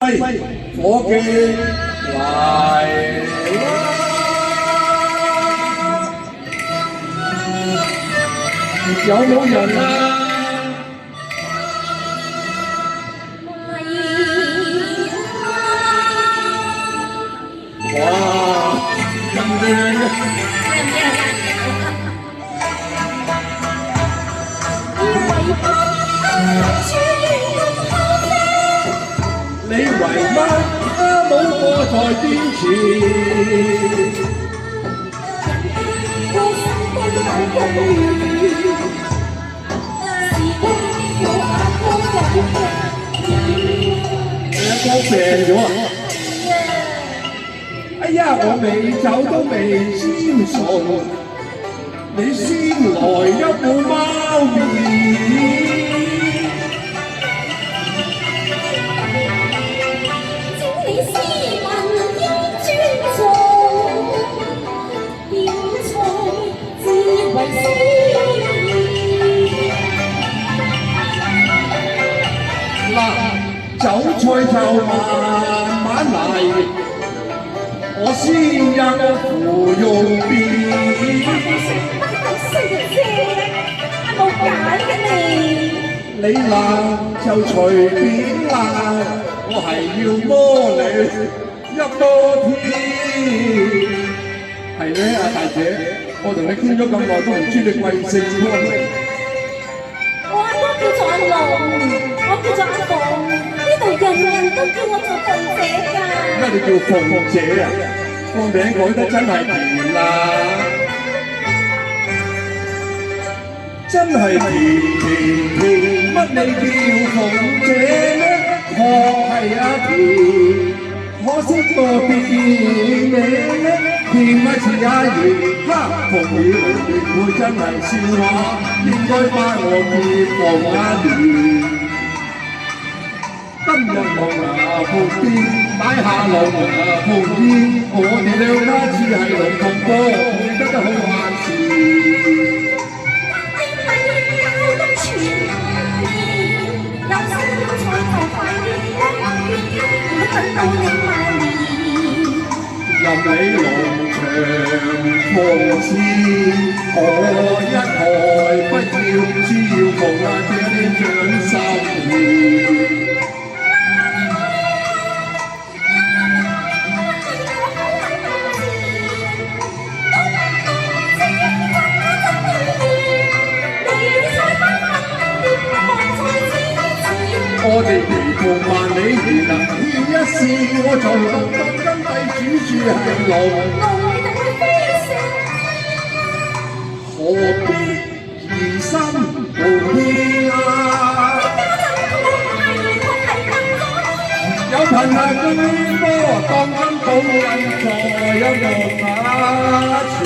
伙計嚟啦！有冇人啊？哇！咁靚嘅！你為乜冇我在邊前？你阿哥病咗啊！哎呀，我未走都未先送，你先來一碗貓麵。酒菜就慢慢嚟，我先入芙蓉邊。冇揀嘅你啦就隨便啦，我係要摸你一多添。係咧，阿大姐，我同你傾咗咁耐都唔知你貴姓喎。我阿哥叫做阿龍，我叫做阿鳳。人人都叫我做鳳姐㗎。乜你叫鳳姐啊？個名改得真係甜啦，真係甜。乜你叫鳳姐呢？確係阿甜，可惜個店名呢，甜咪似阿爺。哈！鳳兒會會真係笑話，應該把我叫鳳阿蓮。今日望牙鋪邊，擺下龍牙鋪邊，我哋兩家似係龍鳳波，配得好閒時。你咪搞得全面，有心有菜就快啲啦，唔好等到你萬年。任你龍長鳳翅，可一害不要，只要逢啊這啲掌心面。我哋離途萬里遠啊，牽一線我就當根蒂主住係龍，何必疑心無騙啊？有憑係對波，當根寶印在一個假處。